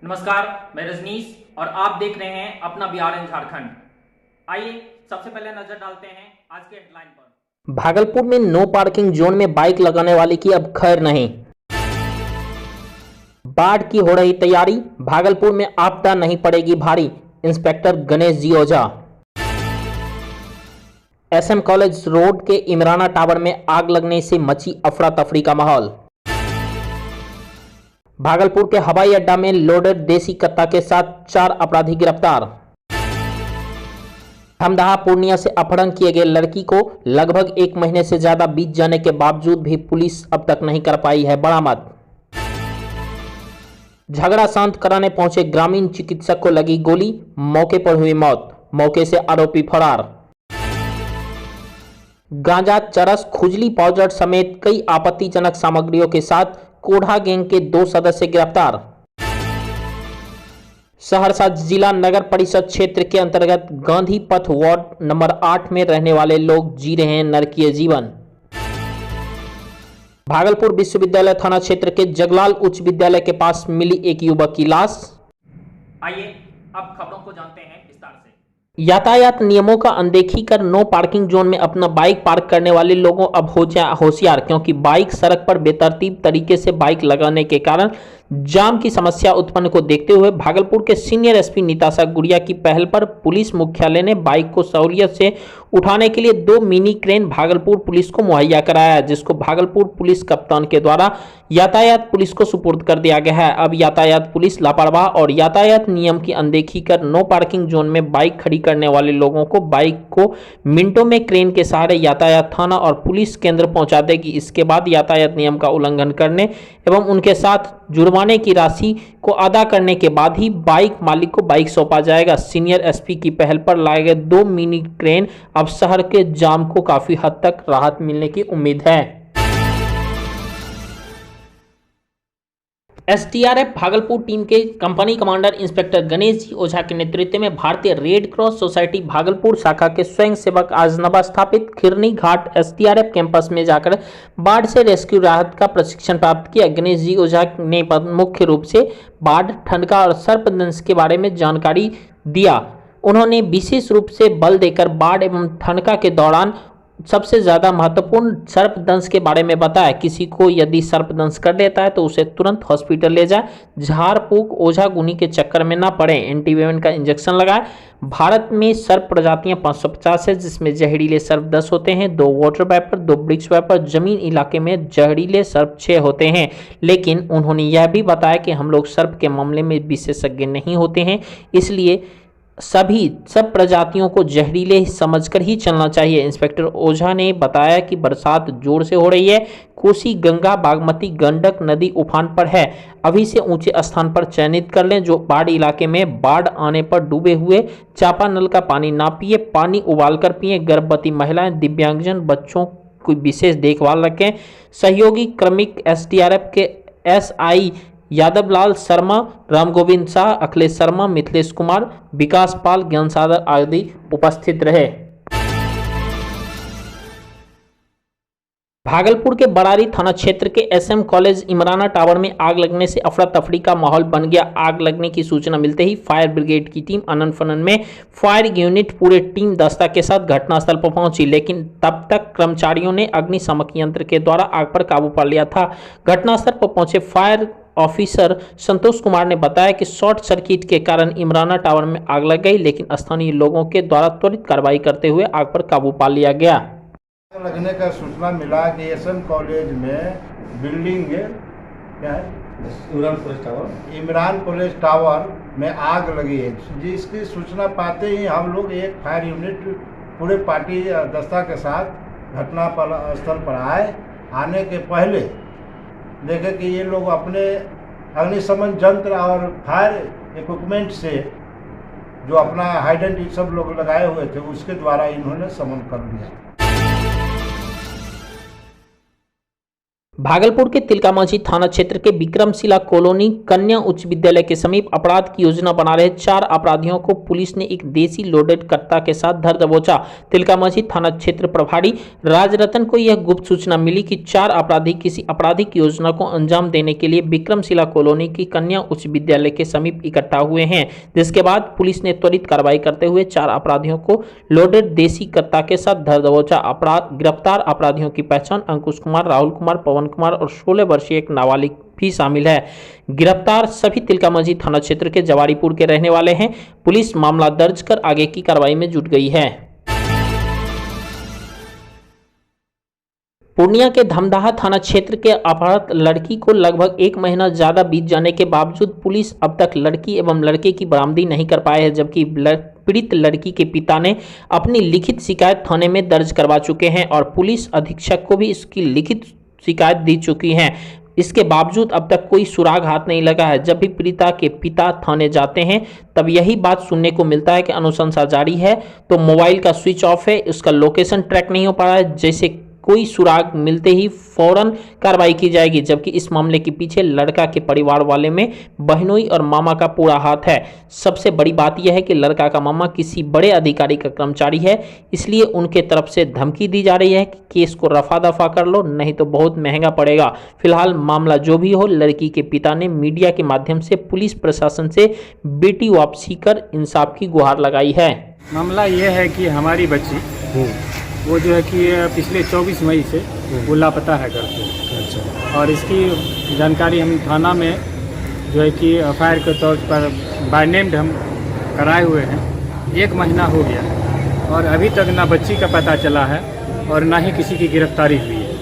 नमस्कार, मैं रजनीश और आप देख रहे हैं अपना बिहार एंड झारखंड। आइए सबसे पहले नजर डालते हैं आज के हेडलाइन पर। भागलपुर में नो पार्किंग जोन में बाइक लगाने वाले की अब खैर नहीं। बाढ़ की हो रही तैयारी, भागलपुर में आपदा नहीं पड़ेगी भारी, इंस्पेक्टर गणेश जी ओझा। एसएम कॉलेज रोड के इमराना टावर में आग लगने से मची अफरा तफरी का माहौल। भागलपुर के हवाई अड्डा में लोडेड देसी कट्टा के साथ 4 अपराधी गिरफ्तार। हमदहा पूर्णिया से अपहरण किए गए लड़की को लगभग 1 महीने से ज्यादा बीत जाने के बावजूद भी पुलिस अब तक नहीं कर पाई है बरामद। झगड़ा शांत कराने पहुंचे ग्रामीण चिकित्सक को लगी गोली, मौके पर हुई मौत, मौके से आरोपी फरार। गांजा, चरस, खुजली पाउडर समेत कई आपत्तिजनक सामग्रियों के साथ कोढ़ा गैंग के 2 सदस्य गिरफ्तार। सहरसा जिला नगर परिषद क्षेत्र के अंतर्गत गांधी पथ वार्ड नंबर 8 में रहने वाले लोग जी रहे हैं नरकीय जीवन। भागलपुर विश्वविद्यालय थाना क्षेत्र के जगलाल उच्च विद्यालय के पास मिली एक युवक की लाश। आइए अब खबरों को जानते हैं विस्तार से। यातायात नियमों का अनदेखी कर नो पार्किंग जोन में अपना बाइक पार्क करने वाले लोगों अब होशियार, क्योंकि बाइक सड़क पर बेतरतीब तरीके से बाइक लगाने के कारण जाम की समस्या उत्पन्न को देखते हुए भागलपुर के सीनियर एसपी निताशा गुड़िया की पहल पर पुलिस मुख्यालय ने बाइक को सहूलियत से उठाने के लिए 2 मिनी क्रेन भागलपुर पुलिस को मुहैया कराया, जिसको भागलपुर पुलिस कप्तान के द्वारा यातायात पुलिस को सुपुर्द कर दिया गया है। अब यातायात पुलिस लापरवाह और यातायात नियम की अनदेखी कर नो पार्किंग जोन में बाइक खड़ी करने वाले लोगों को बाइक को मिनटों में क्रेन के सहारे यातायात थाना और पुलिस केंद्र पहुंचा देगी। इसके बाद यातायात नियम का उल्लंघन करने एवं उनके साथ जुर्माने की राशि को अदा करने के बाद ही बाइक मालिक को बाइक सौंपा जाएगा। सीनियर एसपी की पहल पर लाए गए 2 मिनी क्रेन अब शहर के जाम को काफी हद तक राहत मिलने की उम्मीद है। एसडीआरएफ भागलपुर टीम के company commander inspector Ganesh ji ओझा के नेतृत्व में भारतीय रेड क्रॉस सोसाइटी भागलपुर शाखा के स्वयंसेवक आज नवस्थापित खिरनी घाट एसडीआरएफ कैंपस में जाकर बाढ़ से रेस्क्यू राहत का प्रशिक्षण प्राप्त किया। गणेश जी ओझा ने मुख्य रूप से बाढ़, ठंडका और सर्पदंश के बारे में जानकारी दिया। उन्होंने विशेष रूप से बल देकर बाढ़ एवं ठंडका के दौरान सबसे ज्यादा महत्वपूर्ण सर्पदंश के बारे में बताया। किसी को यदि सर्पदंश कर लेता है तो उसे तुरंत हॉस्पिटल ले जाए, झाड़ फूक ओझा गुनी के चक्कर में ना पड़े, एंटीवेनम का इंजेक्शन लगाए। भारत में सर्प प्रजातियां 550 है, जिसमें जहरीले सर्प 10 होते हैं, 2 वाटर वाइपर, 2 ब्रिक्स वाइपर, जमीन इलाके में जहरीले सर्प 6 होते हैं। लेकिन उन्होंने यह भी बताया कि हम लोग सर्प के मामले में विशेषज्ञ नहीं होते हैं, इसलिए सब प्रजातियों को जहरीले समझकर ही चलना चाहिए। इंस्पेक्टर ओझा ने बताया कि बरसात जोर से हो रही है, कोसी, गंगा, बागमती, गंडक नदी उफान पर है। अभी से ऊंचे स्थान पर चयनित कर लें। जो बाढ़ इलाके में बाढ़ आने पर डूबे हुए चापानल का पानी ना पिए, पानी उबाल कर पिए। गर्भवती महिलाएं, दिव्यांगजन, बच्चों की विशेष देखभाल रखें। सहयोगी क्रमिक एसडीआरएफ के एसआई यादव लाल शर्मा, रामगोविंद शाह, अखिलेश शर्मा, मिथिलेश कुमार, विकास पाल, ज्ञान सागर आदि उपस्थित रहे। भागलपुर के बरारी थाना क्षेत्र के एसएम कॉलेज इमराना टावर में आग लगने से अफरा तफरी का माहौल बन गया। आग लगने की सूचना मिलते ही फायर ब्रिगेड की टीम अनन फनन में फायर यूनिट पूरे टीम दस्ता के साथ घटनास्थल पर पहुंची, लेकिन तब तक कर्मचारियों ने अग्निशामक यंत्र के द्वारा आग पर काबू पा लिया था। घटनास्थल पर पहुंचे फायर ऑफिसर संतोष कुमार ने बताया कि शॉर्ट सर्किट के कारण इमराना टावर में आग लग गई, लेकिन स्थानीय लोगों के द्वारा त्वरित कार्रवाई करते हुए आग पर काबू पा लिया गया। लगने का सूचना मिला कि एसएम कॉलेज में बिल्डिंग क्या है, इमरान कॉलेज टावर में आग लगी है। जिसकी सूचना पाते ही हम लोग एक फायर यूनिट पूरे पार्टी दस्ता के साथ घटना स्थल पर आए। आने के पहले देखे कि ये लोग अपने अग्निशमन यंत्र और फायर इक्विपमेंट से जो अपना हाइडेंट सब लोग लगाए हुए थे उसके द्वारा इन्होंने समन कर लिया। भागलपुर के तिलकामांझी थाना क्षेत्र के विक्रमशिला कॉलोनी कन्या उच्च विद्यालय के समीप अपराध की योजना बना रहे 4 अपराधियों को पुलिस ने एक देसी लोडेड कट्टा के साथ धर दबोचा। तिलकामांझी थाना क्षेत्र प्रभारी राजरतन को यह गुप्त सूचना मिली कि 4 अपराधी किसी आपराधिक योजना को अंजाम देने के लिए विक्रमशिला कॉलोनी की कन्या उच्च विद्यालय के समीप इकट्ठा हुए हैं, जिसके बाद पुलिस ने त्वरित कार्रवाई करते हुए 4 अपराधियों को लोडेड देसी कट्टा के साथ धर दबोचा। गिरफ्तार अपराधियों की पहचान अंकुश कुमार, राहुल कुमार, पवन कुमार और 16 वर्षीय एक नाबालिग भी शामिल है। गिरफ्तार सभी तिलकामांझी थाना क्षेत्र के जवारीपुर के रहने वाले हैं। पुलिस मामला दर्ज कर आगे की कार्रवाई में जुट गई है। पूर्णिया के धमदाहा थाना क्षेत्र के अपहृत लड़की को लगभग 1 महीना ज्यादा बीत जाने के बावजूद पुलिस अब तक लड़की एवं लड़के की बरामदी नहीं कर पाए है, जबकि पीड़ित लड़की के पिता ने अपनी लिखित शिकायत थाने में दर्ज करवा चुके हैं और पुलिस अधीक्षक को भी इसकी लिखित शिकायत दी चुकी हैं। इसके बावजूद अब तक कोई सुराग हाथ नहीं लगा है। जब भी पीड़िता के पिता थाने जाते हैं तब यही बात सुनने को मिलता है कि अनुशंसा जारी है, तो मोबाइल का स्विच ऑफ है, उसका लोकेशन ट्रैक नहीं हो पा रहा है, जैसे कोई सुराग मिलते ही फौरन कार्रवाई की जाएगी। जबकि इस मामले के पीछे लड़का के परिवार वाले में बहनोई और मामा का पूरा हाथ है। सबसे बड़ी बात यह है कि लड़का का मामा किसी बड़े अधिकारी का कर्मचारी है, इसलिए उनके तरफ से धमकी दी जा रही है कि केस को रफा दफा कर लो, नहीं तो बहुत महंगा पड़ेगा। फिलहाल मामला जो भी हो, लड़की के पिता ने मीडिया के माध्यम से पुलिस प्रशासन से बेटी वापसी कर इंसाफ की गुहार लगाई है। मामला ये है कि हमारी बच्ची वो जो है कि पिछले 24 मई से वो लापता है घर से। अच्छा। और इसकी जानकारी हम थाना में जो है कि एफआईआर के तौर पर बाय नेम्ड हम कराए हुए हैं। 1 महीना हो गया और अभी तक ना बच्ची का पता चला है और ना ही किसी की गिरफ्तारी हुई है।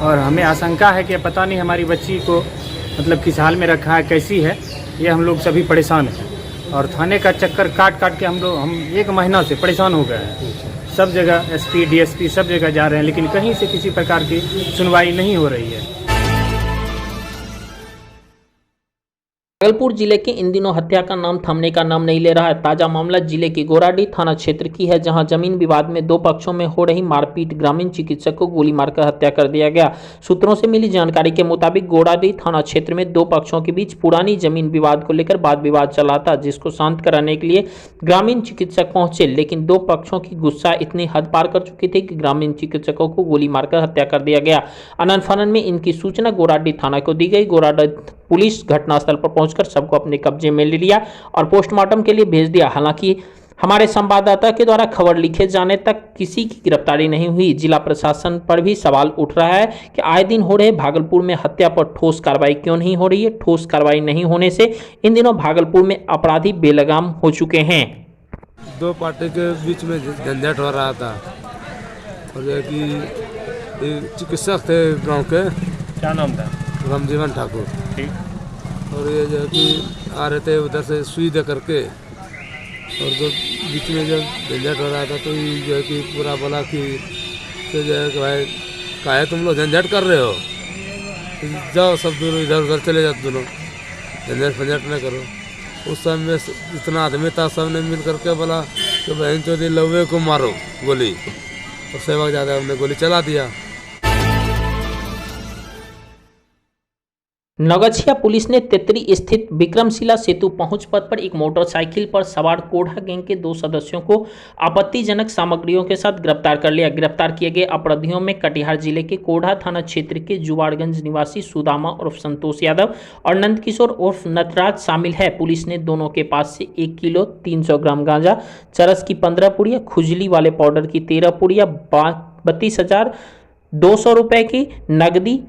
और हमें आशंका है कि पता नहीं हमारी बच्ची को मतलब किस हाल में रखा है, कैसी है, ये हम लोग सभी परेशान हैं। और थाने का चक्कर काट के हम 1 महीना से परेशान हो गए हैं। सब जगह एसपी, डीएसपी सब जगह जा रहे हैं, लेकिन कहीं से किसी प्रकार की सुनवाई नहीं हो रही है। भागलपुर जिले के इन दिनों हत्या का नाम थमने का नाम नहीं ले रहा है। ताजा मामला जिले के गोराडीह थाना क्षेत्र की है, जहां जमीन विवाद में 2 पक्षों में हो रही मारपीट, ग्रामीण चिकित्सक को गोली मारकर हत्या कर दिया गया। सूत्रों से मिली जानकारी के मुताबिक गोराडीह थाना क्षेत्र में 2 पक्षों के बीच पुरानी जमीन विवाद को लेकर वाद विवाद चला था, जिसको शांत कराने के लिए ग्रामीण चिकित्सक पहुंचे, लेकिन 2 पक्षों की गुस्सा इतनी हद पार कर चुकी थी कि ग्रामीण चिकित्सकों को गोली मारकर हत्या कर दिया गया। अनंत फनन में इनकी सूचना गोराडीह थाना को दी गई। गोराडीह पुलिस घटनास्थल पर पहुंचकर सबको अपने कब्जे में ले लिया और पोस्टमार्टम के लिए भेज दिया। हालांकि हमारे संवाददाता के द्वारा खबर लिखे जाने तक किसी की गिरफ्तारी नहीं हुई। जिला प्रशासन पर भी सवाल उठ रहा है कि आए दिन हो रहे भागलपुर में हत्या पर ठोस कार्रवाई क्यों नहीं हो रही है। ठोस कार्रवाई नहीं होने से इन दिनों भागलपुर में अपराधी बेलगाम हो चुके हैं। 2 पार्टी के बीच में झंझट हो रहा था और जो कि चिकित्सक थे गांव के, क्या नाम था? रामजीवन ठाकुर। ठीक। और ये जो कि आ रहे थे उधर से सुई दे करके, और जो बीच में जब झंझट हो रहा था तो ये जो है कि पूरा बोला कि तो जो है कि भाई काहे तुम लोग झंझट कर रहे हो, जाओ सब दोनों इधर उधर चले जाओ, दोनों झंझट फंझट न करो। उस समय में जितना आदमी था सब ने मिल करके बोला कि बहन चोरी लौवे को मारो गोली, और सेवक ज़्यादा हमने गोली चला दिया। नौगछिया पुलिस ने तेतरी स्थित विक्रमशिला सेतु पहुंच पथ पर एक मोटरसाइकिल पर सवार कोढ़ा गैंग के 2 सदस्यों को आपत्तिजनक सामग्रियों के साथ गिरफ्तार कर लिया। गिरफ्तार किए गए अपराधियों में कटिहार जिले के कोढ़ा थाना क्षेत्र के जुवाड़गंज निवासी सुदामा उर्फ संतोष यादव और नंदकिशोर उर्फ नटराज शामिल है। पुलिस ने दोनों के पास से 1 किलो 300 ग्राम गांजा, चरस की 15 पुड़िया, खुजली वाले पाउडर की 13 पुड़िया, 32,200 रुपए की नकदी,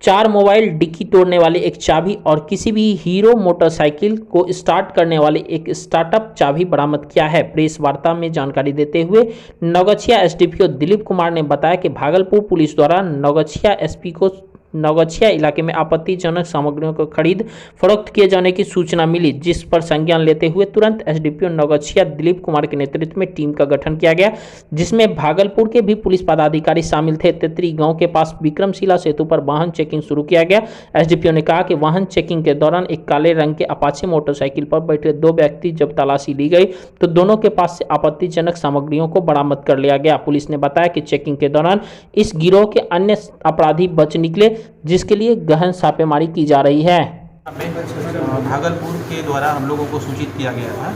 4 मोबाइल, डिक्की तोड़ने वाले एक चाबी और किसी भी हीरो मोटरसाइकिल को स्टार्ट करने वाले एक स्टार्टअप चाबी बरामद किया है। प्रेस वार्ता में जानकारी देते हुए नौगछिया एसडीपीओ दिलीप कुमार ने बताया कि भागलपुर पुलिस द्वारा नौगछिया एसपी को नौगछिया इलाके में आपत्तिजनक सामग्रियों को खरीद फरोख्त किए जाने की सूचना मिली, जिस पर संज्ञान लेते हुए तुरंत एसडीपीओ नौगछिया दिलीप कुमार के नेतृत्व में टीम का गठन किया गया, जिसमें भागलपुर के भी पुलिस पदाधिकारी शामिल थे। तेतरी गांव के पास विक्रमशिला सेतु पर वाहन चेकिंग शुरू किया गया। एसडीपीओ ने कहा कि वाहन चेकिंग के दौरान एक काले रंग के अपाचे मोटरसाइकिल पर बैठे 2 व्यक्ति जब तलाशी ली गई तो दोनों के पास से आपत्तिजनक सामग्रियों को बरामद कर लिया गया। पुलिस ने बताया कि चेकिंग के दौरान इस गिरोह के अन्य अपराधी बच निकले, जिसके लिए गहन छापेमारी की जा रही है। भागलपुर के द्वारा हम लोगों को सूचित किया गया था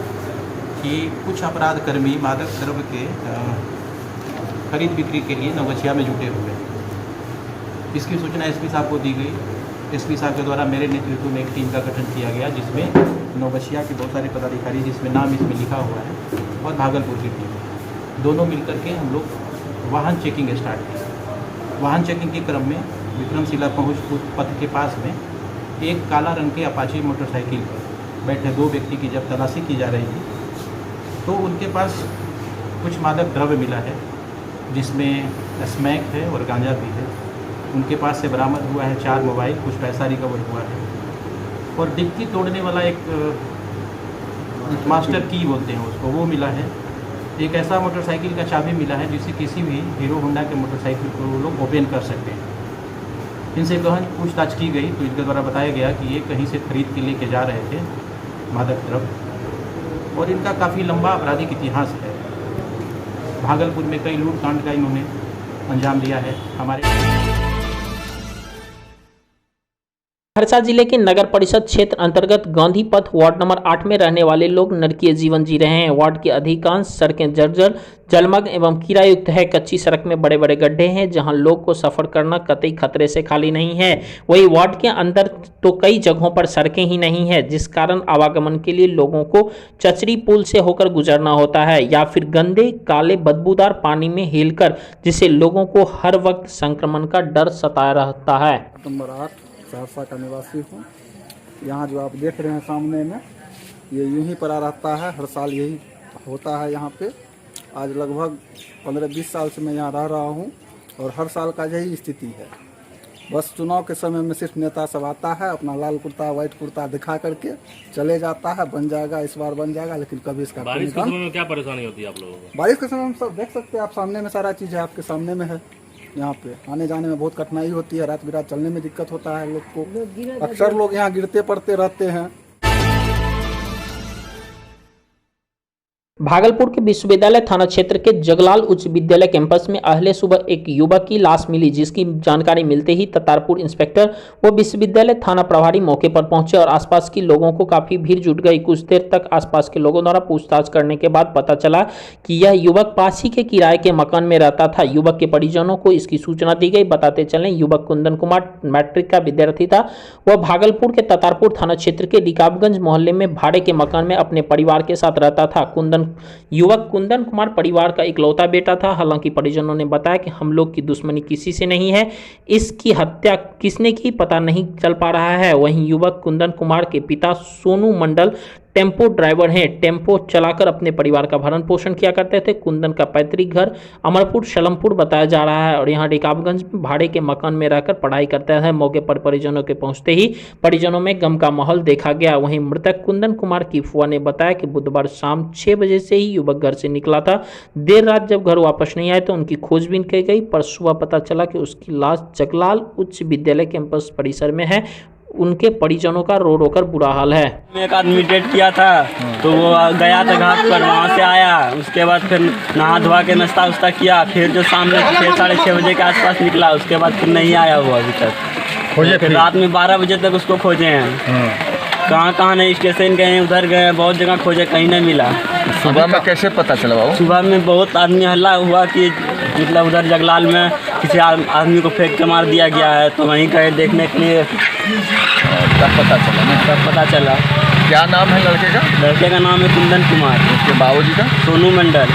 कि कुछ अपराध कर्मी मादक द्रव्य के खरीद बिक्री के लिए नवगछिया में जुटे हुए हैं। इसकी सूचना एसपी साहब को दी गई। एसपी साहब के द्वारा मेरे नेतृत्व में एक टीम का गठन किया गया, जिसमें नवगछिया के बहुत सारे पदाधिकारी, जिसमें नाम इसमें लिखा हुआ है, और भागलपुर की टीम, दोनों मिलकर के हम लोग वाहन चेकिंग स्टार्ट की। वाहन चेकिंग के क्रम में विक्रमशिला पहुँच पथ के पास में एक काला रंग के अपाची मोटरसाइकिल पर बैठे 2 व्यक्ति की जब तलाशी की जा रही थी, तो उनके पास कुछ मादक द्रव्य मिला है, जिसमें स्मैक है और गांजा भी है। उनके पास से बरामद हुआ है 4 मोबाइल, कुछ पैसा रिकवर हुआ है, और डिक्की तोड़ने वाला एक मास्टर की बोलते हैं उसको, वो मिला है। एक ऐसा मोटरसाइकिल का चाबी मिला है जिसे किसी भी हीरो होंडा के मोटरसाइकिल को वो लोग ओपन कर सकते हैं। इनसे गहन पूछताछ की गई तो इनके द्वारा बताया गया कि ये कहीं से खरीद के लेके जा रहे थे मादक द्रव्य, और इनका काफ़ी लंबा आपराधिक इतिहास है। भागलपुर में कई लूटकांड का इन्होंने अंजाम दिया है। हमारे सहरसा जिले के नगर परिषद क्षेत्र अंतर्गत गांधी पथ वार्ड नंबर 8 में रहने वाले लोग नरकीय जीवन जी रहे हैं। वार्ड की अधिकांश सड़कें जर्जर, जलमग्न एवं कीड़ा युक्त है। कच्ची सड़क में बड़े बड़े गड्ढे हैं, जहां लोग को सफर करना कतई खतरे से खाली नहीं है। वहीं वार्ड के अंदर तो कई जगहों पर सड़कें ही नहीं है, जिस कारण आवागमन के लिए लोगों को चचरी पुल से होकर गुजरना होता है या फिर गंदे काले बदबूदार पानी में हिलकर, जिससे लोगों को हर वक्त संक्रमण का डर सताया रहता है। नंबर 8 सहरसा का निवासी हूँ। यहाँ जो आप देख रहे हैं सामने में, ये यूं ही पड़ा रहता है, हर साल यही होता है यहाँ पे। आज लगभग 15-20 साल से मैं यहाँ रह रहा हूँ और हर साल का यही स्थिति है। बस चुनाव के समय में सिर्फ नेता सब आता है, अपना लाल कुर्ता व्हाइट कुर्ता दिखा करके चले जाता है, बन जाएगा इस बार बन जाएगा, लेकिन कभी इसका बारिश के समय में क्या परेशानी होती है आप लोगों को? बारिश के समय में सब देख सकते हैं आप, सामने में सारा चीज़ है, आपके सामने में है। यहाँ पे आने जाने में बहुत कठिनाई होती है, रात बिरात चलने में दिक्कत होता है लोग को। अक्सर लोग यहाँ गिरते पड़ते रहते हैं। भागलपुर के विश्वविद्यालय थाना क्षेत्र के जगलाल उच्च विद्यालय कैंपस में अहले सुबह एक युवक की लाश मिली, जिसकी जानकारी मिलते ही ततारपुर इंस्पेक्टर व विश्वविद्यालय थाना प्रभारी मौके पर पहुंचे और आसपास के लोगों को काफी भीड़ जुट गई। कुछ देर तक आसपास के लोगों द्वारा पूछताछ करने के बाद पता चला कि यह युवक पास ही के किराए के मकान में रहता था। युवक के परिजनों को इसकी सूचना दी गई। बताते चलें, युवक कुंदन कुमार मैट्रिक का विद्यार्थी था। वह भागलपुर के ततारपुर थाना क्षेत्र के रिकाबगंज मोहल्ले में भाड़े के मकान में अपने परिवार के साथ रहता था। युवक कुंदन कुमार परिवार का इकलौता बेटा था। हालांकि परिजनों ने बताया कि हम लोग की दुश्मनी किसी से नहीं है, इसकी हत्या किसने की पता नहीं चल पा रहा है। वहीं युवक कुंदन कुमार के पिता सोनू मंडल टेम्पो ड्राइवर हैं। टेम्पो चलाकर अपने परिवार का भरण पोषण किया करते थे। कुंदन का पैतृक घर अमरपुर शलमपुर बताया जा रहा है और यहाँ रिकाबगंज में भाड़े के मकान में रहकर पढ़ाई करता है। मौके पर परिजनों के पहुंचते ही परिजनों में गम का माहौल देखा गया। वहीं मृतक कुंदन कुमार की फुआ ने बताया कि बुधवार शाम 6 बजे से ही युवक घर से निकला था। देर रात जब घर वापस नहीं आए तो उनकी खोजबीन की गई, पर सुबह पता चला कि उसकी लाश जगलाल उच्च विद्यालय कैंपस परिसर में है। उनके परिजनों का रो रो कर बुरा हाल है। एक आदमी डेट किया था तो वो गया था घाट पर, वहाँ से आया, उसके बाद फिर नहा धोवा के नाश्ता उस्ता किया, फिर जो शाम में 6 साढ़े 6 बजे के आसपास निकला, उसके बाद फिर नहीं आया वो अभी तक। खोजे फिर रात में 12 बजे तक उसको खोजे हैं, कहाँ नहीं, स्टेशन गए, उधर गए, बहुत जगह खोजे, कहीं नहीं मिला। सुबह में कैसे पता चला बाबू? सुबह में बहुत आदमी हल्ला हुआ कि मतलब उधर जगलाल में किसी आदमी को फेंक के मार दिया गया है, तो वहीं गए देखने के लिए। तब पता चला? तब पता चला। क्या नाम है लड़के का? लड़के का नाम है कुंदन कुमार। उसके बाबूजी का? सोनू मंडल।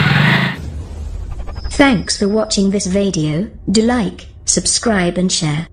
Thanks for watching this video. Do like, subscribe and share.